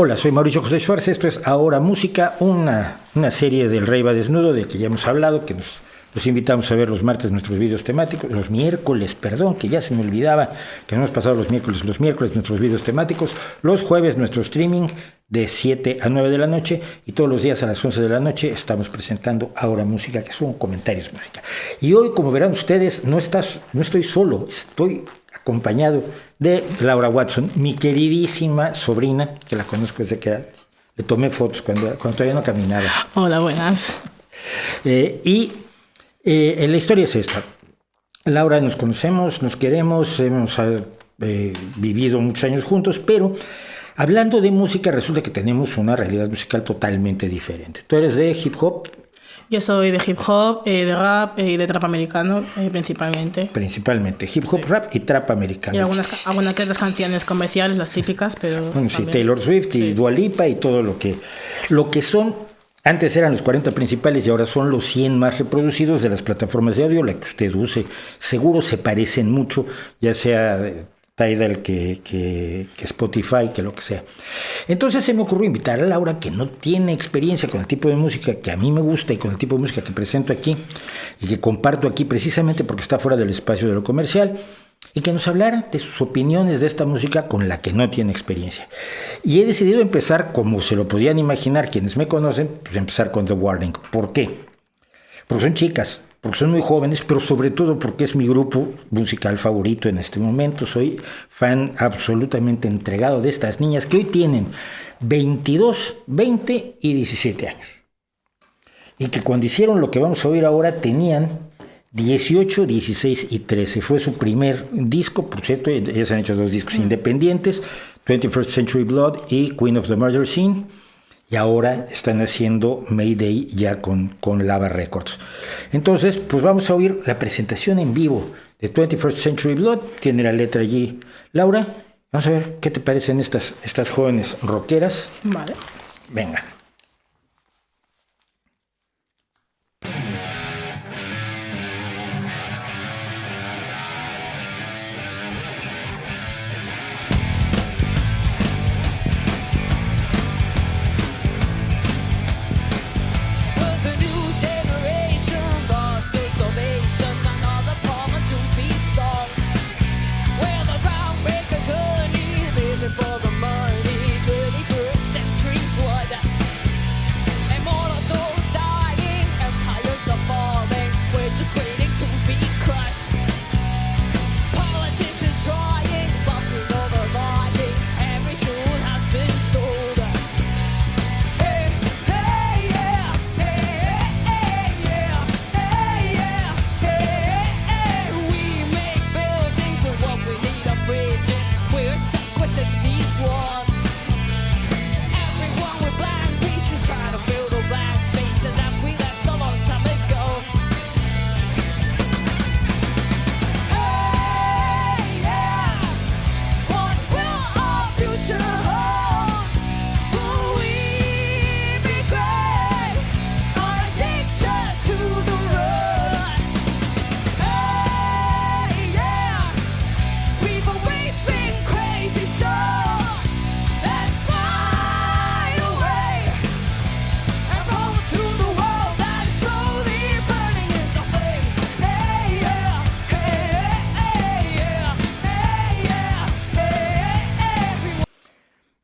Hola, soy Mauricio José Schwartz, esto es Ahora Música, una serie del Rey va Desnudo, de que ya hemos hablado, que los invitamos a ver los martes nuestros videos temáticos, los miércoles, perdón, que ya se me olvidaba, que no hemos pasado los miércoles nuestros videos temáticos, los jueves nuestro streaming de 7 a 9 de la noche y todos los días a las 11 de la noche estamos presentando Ahora Música, que son comentarios música. Y hoy, como verán ustedes, no estoy solo, estoy acompañado de Laura Watson, mi queridísima sobrina, que la conozco desde que le tomé fotos cuando todavía no caminaba. Hola, buenas. La historia es esta. Laura, nos conocemos, nos queremos, hemos vivido muchos años juntos, pero hablando de música resulta que tenemos una realidad musical totalmente diferente. Tú eres de hip hop. Yo soy de hip hop, de rap y de trap americano, principalmente. Principalmente hip hop, sí. Rap y trap americano. Y algunas otras canciones comerciales, las típicas, pero bueno, sí, Taylor Swift y Dua Lipa y todo lo que son. Antes eran los 40 principales y ahora son los 100 más reproducidos de las plataformas de audio, la que usted use. Seguro se parecen mucho, ya sea Tidal que Spotify, que lo que sea. Entonces se me ocurrió invitar a Laura, que no tiene experiencia con el tipo de música que a mí me gusta y con el tipo de música que presento aquí y que comparto aquí precisamente porque está fuera del espacio de lo comercial, y que nos hablara de sus opiniones de esta música con la que no tiene experiencia. Y he decidido empezar, como se lo podían imaginar quienes me conocen, pues empezar con The Warning. ¿Por qué? Porque son chicas, porque son muy jóvenes, pero sobre todo porque es mi grupo musical favorito en este momento. Soy fan absolutamente entregado de estas niñas que hoy tienen 22, 20 y 17 años. Y que cuando hicieron lo que vamos a oír ahora tenían 18, 16 y 13. Fue su primer disco, por cierto, ellas han hecho 2 discos independientes, 21st Century Blood y Queen of the Murder Scene, y ahora están haciendo Mayday ya con Lava Records. Entonces, pues vamos a oír la presentación en vivo de 21st Century Blood, tiene la letra allí Laura, vamos a ver qué te parecen estas jóvenes rockeras. Vale. Venga.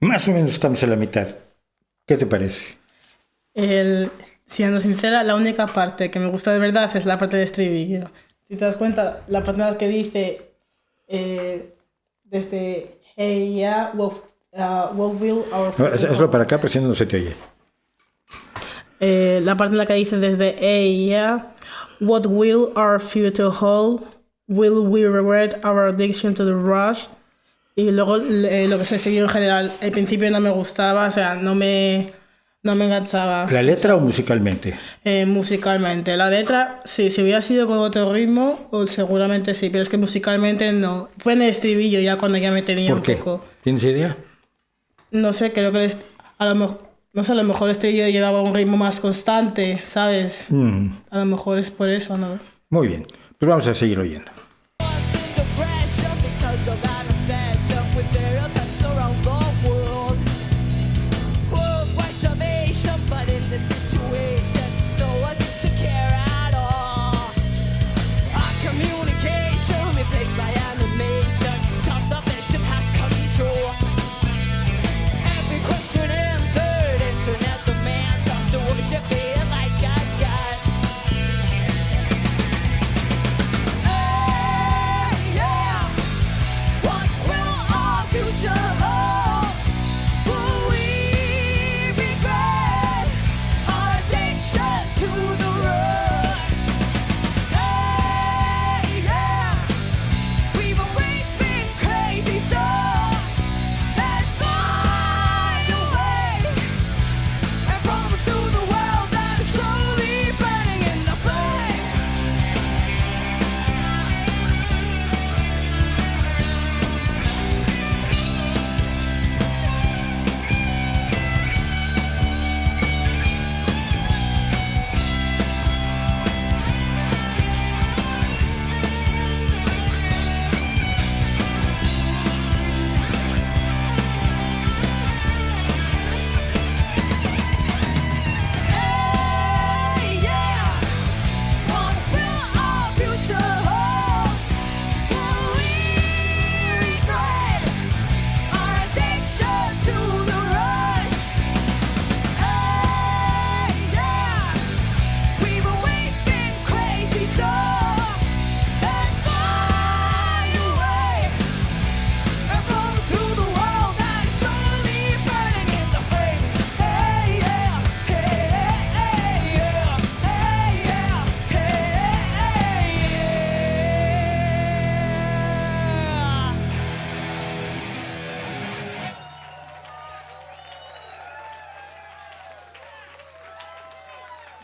Más o menos estamos en la mitad. ¿Qué te parece? Siendo sincera, la única parte que me gusta de verdad es la parte de estribillo. Si te das cuenta, la parte en la que dice desde Hey yeah, what will our future hazlo para acá, pero si no se te oye. La parte en la que dice desde Hey yeah, what will our future hold? Will we regret our addiction to the rush? Y luego lo que es el estribillo en general, al principio no me gustaba, o sea, no me enganchaba. ¿La letra o musicalmente? Musicalmente. La letra, sí, si hubiera sido con otro ritmo, seguramente sí, pero es que musicalmente no. Fue en el estribillo ya cuando ya me tenía ¿Por un qué? poco. ¿Tienes idea? No sé, creo que a lo mejor el estribillo llevaba un ritmo más constante, ¿sabes? A lo mejor es por eso, ¿no? Muy bien, pues vamos a seguir oyendo.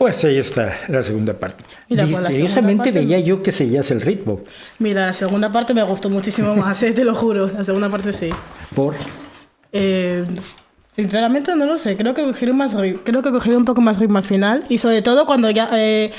Pues ahí está la segunda parte. Mira, pues la Misteriosamente segunda parte veía yo que seguías el ritmo. Mira, la segunda parte me gustó muchísimo más, te lo juro. La segunda parte sí. Por Sinceramente no lo sé, creo que cogieron un poco más ritmo al final y sobre todo cuando ya de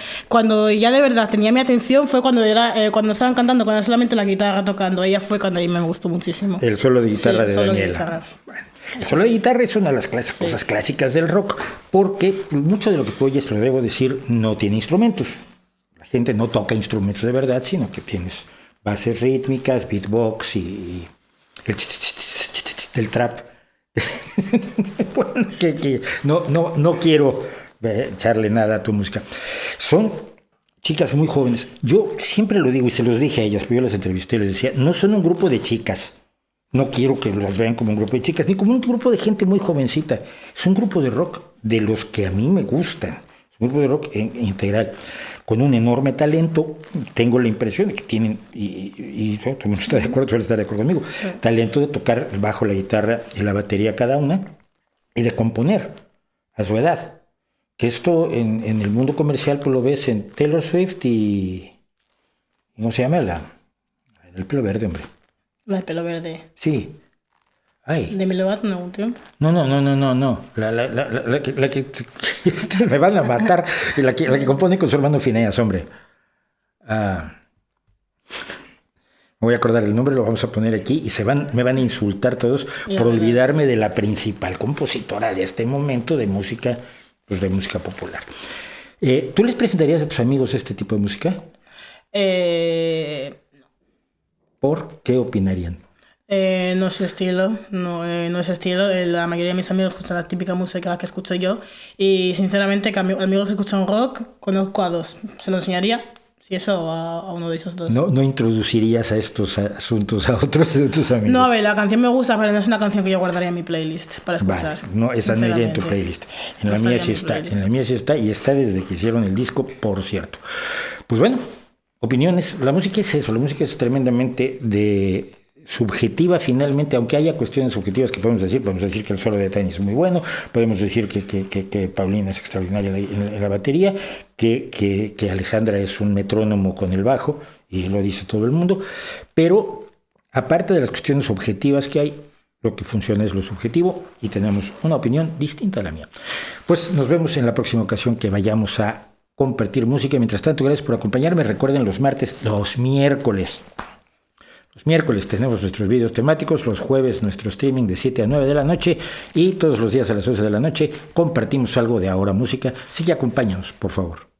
verdad tenía mi atención fue cuando estaban cantando, cuando solamente la guitarra tocando, ella fue cuando ahí me gustó muchísimo. el solo de guitarra Sí, de solo de Daniela. guitarra. Bueno, el solo de guitarra es una de las cosas clásicas del rock, porque mucho de lo que tú oyes, lo debo decir, no tiene instrumentos. La gente no toca instrumentos de verdad, sino que tienes bases rítmicas, beatbox y el del trap. Bueno, que no quiero echarle nada a tu música. Son chicas muy jóvenes. Yo siempre lo digo y se los dije a ellas, pero yo las entrevisté y les decía, no son un grupo de chicas. No quiero que las vean como un grupo de chicas, ni como un grupo de gente muy jovencita. Es un grupo de rock de los que a mí me gustan. Es un grupo de rock integral, con un enorme talento. Tengo la impresión de que tienen, y todo el mundo está de acuerdo, suele estar de acuerdo conmigo, talento de tocar el bajo, la guitarra y la batería cada una, y de componer a su edad. Que esto en el mundo comercial pues lo ves en Taylor Swift y ¿cómo se llama? El pelo verde, hombre. La de pelo verde. Sí. Ay. Demi Lovato en algún tiempo. No. La que me van a matar. La que compone con su hermano Phineas, hombre. Me voy a acordar el nombre, lo vamos a poner aquí y me van a insultar todos por olvidarme de la principal compositora de este momento de música, pues de música popular. ¿Tú les presentarías a tus amigos este tipo de música? ¿Por qué opinarían? No es su estilo, no es su estilo. La mayoría de mis amigos escuchan la típica música que escucho yo y sinceramente amigos que escuchan rock conozco a dos. Se lo enseñaría, si eso, a uno de esos dos. ¿No introducirías a estos asuntos a otros de tus amigos? No, a ver, la canción me gusta, pero no es una canción que yo guardaría en mi playlist para escuchar. Vale, no, esa no iría en tu playlist. En la mía sí está. En la mía sí está y está desde que hicieron el disco, por cierto. Pues bueno, opiniones. La música es eso, la música es tremendamente subjetiva finalmente, aunque haya cuestiones subjetivas que podemos decir que el solo de tenis es muy bueno, podemos decir que Paulina es extraordinaria en la batería, que Alejandra es un metrónomo con el bajo, y lo dice todo el mundo, pero aparte de las cuestiones objetivas que hay, lo que funciona es lo subjetivo y tenemos una opinión distinta a la mía. Pues nos vemos en la próxima ocasión que vayamos a compartir música. Mientras tanto, gracias por acompañarme. Recuerden los miércoles tenemos nuestros videos temáticos, los jueves nuestro streaming de 7 a 9 de la noche y todos los días a las 11 de la noche compartimos algo de Ahora Música. Así que acompáñanos, por favor.